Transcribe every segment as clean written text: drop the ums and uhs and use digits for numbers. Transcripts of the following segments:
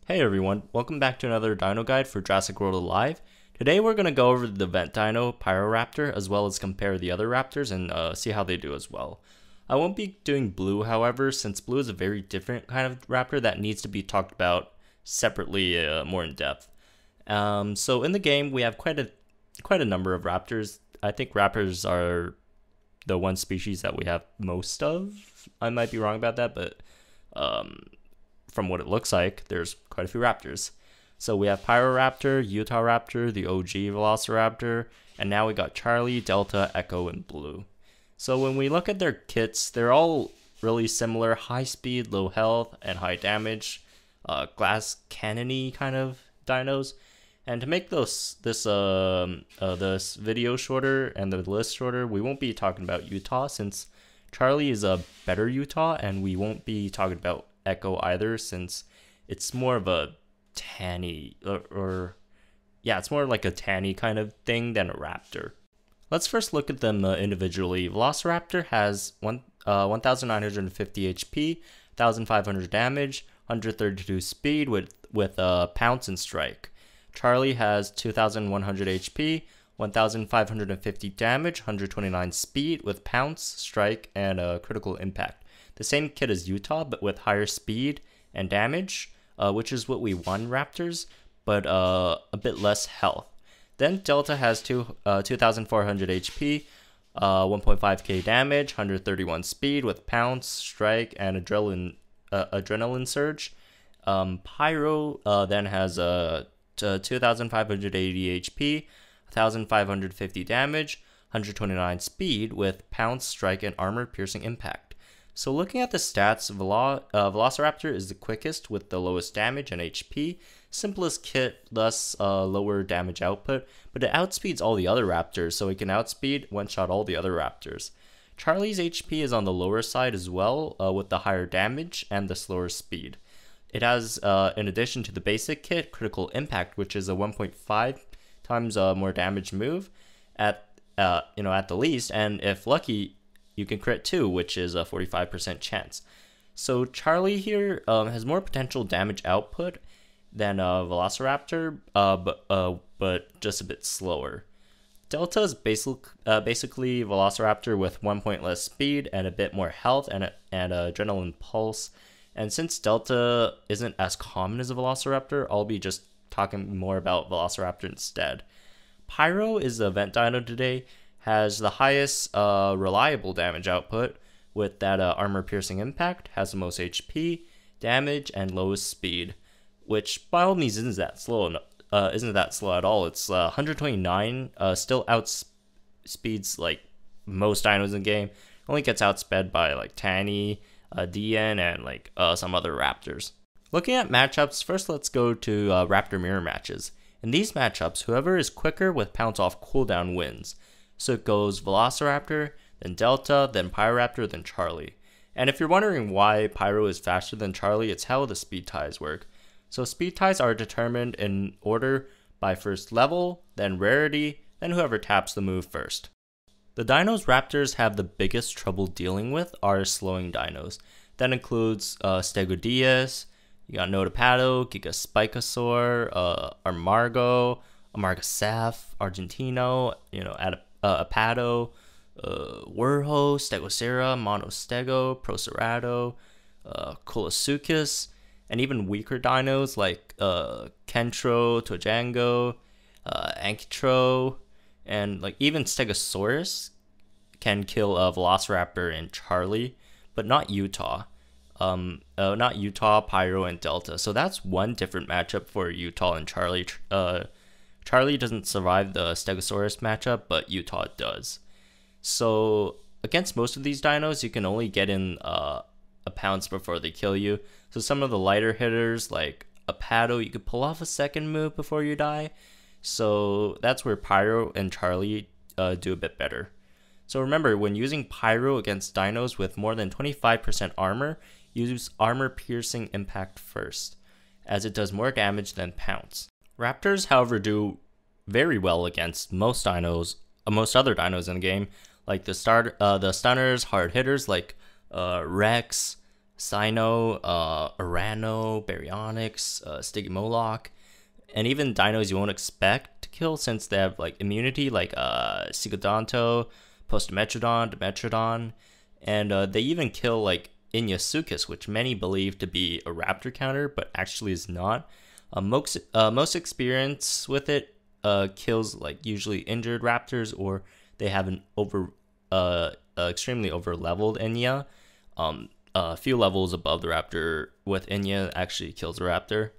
Hey everyone, welcome back to another Dino Guide for Jurassic World Alive. Today we're going to go over the vent dino, Pyroraptor, as well as compare the other raptors and see how they do as well. I won't be doing Blue, however, since Blue is a very different kind of raptor that needs to be talked about separately more in depth. So in the game, we have quite a number of raptors. I think raptors are the one species that we have most of. I might be wrong about that, but from what it looks like, there's quite a few raptors. So we have Pyroraptor, Utah Raptor, the OG Velociraptor, and now we got Charlie, Delta, Echo, and Blue. So when we look at their kits, they're all really similar: high speed, low health, and high damage, glass cannon-y kind of dinos. And to make this video shorter and the list shorter, we won't be talking about Utah since Charlie is a better Utah, and we won't be talking about Echo either since it's more of a tanny it's more like a tanny kind of thing than a raptor. Let's first look at them individually. Velociraptor has 1950 HP, 1500 damage, 132 speed with pounce and strike. Charlie has 2100 HP, 1550 damage, 129 speed with pounce, strike, and critical impact. The same kit as Utah, but with higher speed and damage, which is what we want Raptors, but a bit less health. Then Delta has 2400 HP, 1.5k damage, 131 speed with pounce, strike, and adrenaline surge. Pyro then has 2580 HP, 1550 damage, 129 speed with pounce, strike, and armor piercing impact. So looking at the stats, Velociraptor is the quickest with the lowest damage and HP, simplest kit, thus lower damage output, but it outspeeds all the other raptors, so it can outspeed one-shot all the other raptors. Charlie's HP is on the lower side as well, with the higher damage and the slower speed. It has, in addition to the basic kit, critical impact, which is a 1.5 times more damage move at the least, and if lucky, you can crit too, which is a 45% chance. So Charlie here has more potential damage output than Velociraptor, but just a bit slower. Delta is basically Velociraptor with 1 point less speed and a bit more health and adrenaline pulse. And since Delta isn't as common as a Velociraptor, I'll be just talking more about Velociraptor instead. Pyro is the event dino today, has the highest reliable damage output with that armor piercing impact, has the most HP, damage, and lowest speed, which by all means isn't that slow at all. It's 129, still outspeeds like most dinos in the game. Only gets outsped by like Tanny, DN, and like some other raptors. Looking at matchups, first let's go to raptor mirror matches. In these matchups, whoever is quicker with pounce off cooldown wins. So it goes Velociraptor, then Delta, then Pyroraptor, then Charlie. And if you're wondering why Pyro is faster than Charlie, it's how the speed ties work. So speed ties are determined in order by first level, then rarity, then whoever taps the move first. The dinos Raptors have the biggest trouble dealing with are slowing dinos. That includes Stegodius, you got Notopato, Gigaspikosaur, Amargasaph, Argentino, Apato, Werho, Stegosera, Monostego, Procerado, Colosuchus, and even weaker dinos like Kentro, Tojango, Ankitro, and like even Stegosaurus can kill Velociraptor and Charlie, but not Utah. Not Utah, Pyro, and Delta. So that's one different matchup for Utah and Charlie. Charlie doesn't survive the Stegosaurus matchup, but Utah does. So against most of these dinos, you can only get in a pounce before they kill you. So some of the lighter hitters like Apato, you could pull off a second move before you die. So that's where Pyro and Charlie do a bit better. So remember, when using Pyro against dinos with more than 25% armor, use armor piercing impact first, as it does more damage than pounce. Raptors, however, do very well against most other dinos in the game, like the stunners, hard hitters like Rex, Cyno, Urano, Baryonyx, Stygimoloch, and even dinos you won't expect to kill since they have like immunity, like Cygodonto, Postometrodon, Dimetrodon, and they even kill like Inyasuchus, which many believe to be a raptor counter, but actually is not. Most experience with it kills like usually injured raptors, or they have an extremely over leveled Inya. A few levels above the raptor with Inya actually kills a raptor,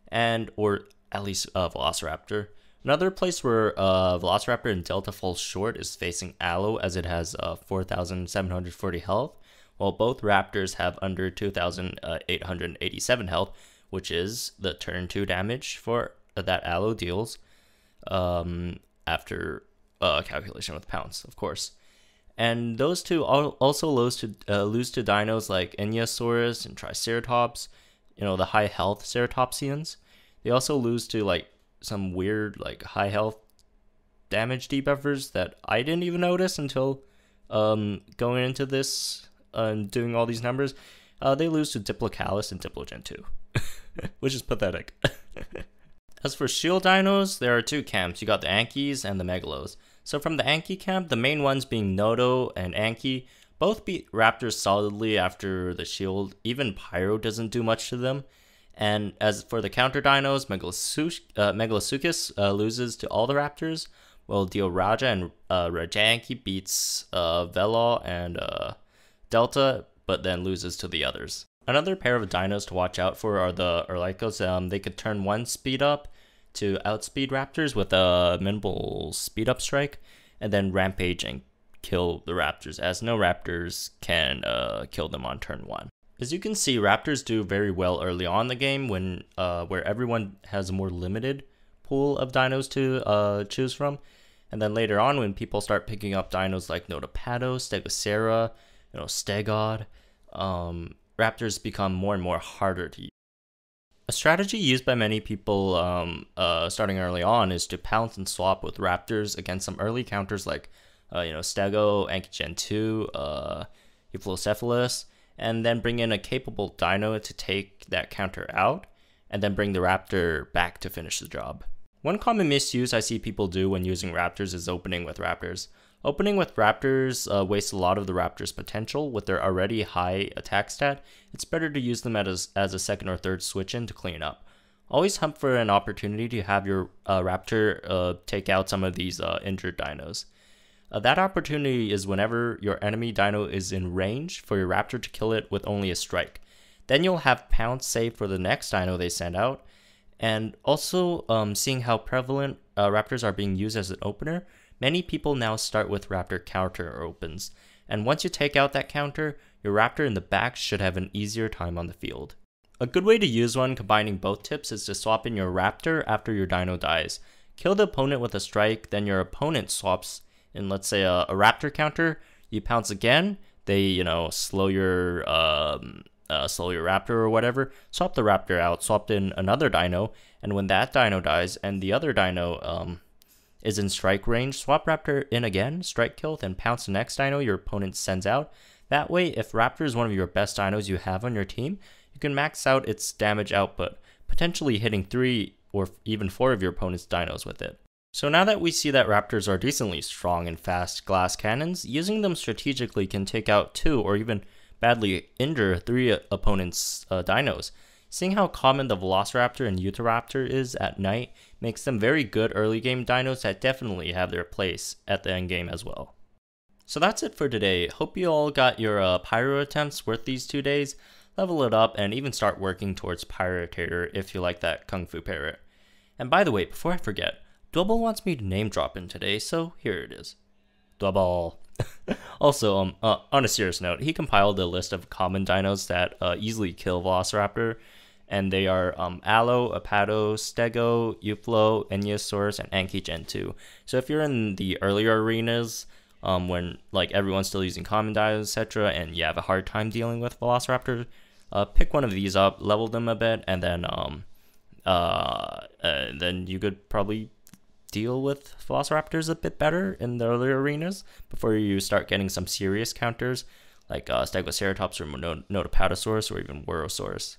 and or at least Velociraptor. Another place where Velociraptor in Delta falls short is facing Aloe, as it has 4,740 health, while both raptors have under 2,887 health, which is the turn 2 damage for that Aloe deals after calculation with pounce, of course. And those two also lose to dinos like Inyasaurus and Triceratops, the high health ceratopsians. They also lose to like some weird like high health damage debuffers that I didn't even notice until going into this and doing all these numbers. They lose to Diplocalus and Diplogen 2, which is pathetic. As for shield dinos, there are two camps. You got the Ankies and the Megalos. So from the Anki camp, the main ones being Nodo and Anki, both beat raptors solidly after the shield. Even Pyro doesn't do much to them. And as for the counter dinos, Megalosuchus loses to all the raptors, while Dioraja and Rajanki beats Vela and Delta, but then loses to the others. Another pair of dinos to watch out for are the Urlycos. They could turn one speed up to outspeed raptors with a minimal speed up strike, and then rampage and kill the raptors, as no raptors can kill them on turn 1. As you can see, raptors do very well early on in the game when where everyone has a more limited pool of dinos to choose from, and then later on when people start picking up dinos like Nodopados, Stegosera, Stegod, raptors become more and more harder to use. A strategy used by many people starting early on is to pounce and swap with raptors against some early counters like Stego, Ankygen 2, Euplocephalus, and then bring in a capable dino to take that counter out, and then bring the raptor back to finish the job. One common misuse I see people do when using raptors is opening with raptors. Opening with raptors wastes a lot of the raptor's potential. With their already high attack stat, it's better to use them as a second or third switch in to clean up. Always hunt for an opportunity to have your raptor take out some of these injured dinos. That opportunity is whenever your enemy dino is in range for your raptor to kill it with only a strike. Then you'll have pounce saved for the next dino they send out. And also, seeing how prevalent raptors are being used as an opener, many people now start with raptor counter opens. And once you take out that counter, your raptor in the back should have an easier time on the field. A good way to use one combining both tips is to swap in your raptor after your dino dies. Kill the opponent with a strike, then your opponent swaps in, let's say, a raptor counter. You pounce again, they slow your raptor or whatever. Swap the raptor out, swap in another dino, and when that dino dies and the other dino is in strike range, swap raptor in again, strike kill, then pounce the next dino your opponent sends out. That way, if raptor is one of your best dinos you have on your team, you can max out its damage output, potentially hitting 3 or even 4 of your opponent's dinos with it. So now that we see that raptors are decently strong and fast glass cannons, using them strategically can take out 2 or even badly injure 3 opponents' dinos. Seeing how common the Velociraptor and Utahraptor is at night makes them very good early game dinos that definitely have their place at the end game as well. So that's it for today. Hope you all got your Pyro attempts worth these 2 days. Level it up and even start working towards Pyroraptor if you like that Kung Fu Parrot. And by the way, before I forget, Double wants me to name drop him today, so here it is. Double. Also, on a serious note, he compiled a list of common dinos that easily kill Velociraptor, and they are Aloe, Apado, Stego, Euplo, Inyasaurus, and Ankygen 2. So if you're in the earlier arenas, when like everyone's still using common dinos, etc., and you have a hard time dealing with Velociraptor, pick one of these up, level them a bit, and then you could probably deal with Velociraptors a bit better in the earlier arenas before you start getting some serious counters like Stegoceratops or Notapatosaurus or even Wurosaurus.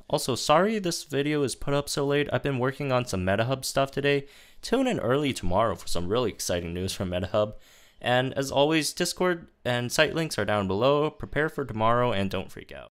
Also, sorry this video is put up so late. I've been working on some MetaHub stuff today. Tune in early tomorrow for some really exciting news from MetaHub. And as always, Discord and site links are down below. Prepare for tomorrow and don't freak out.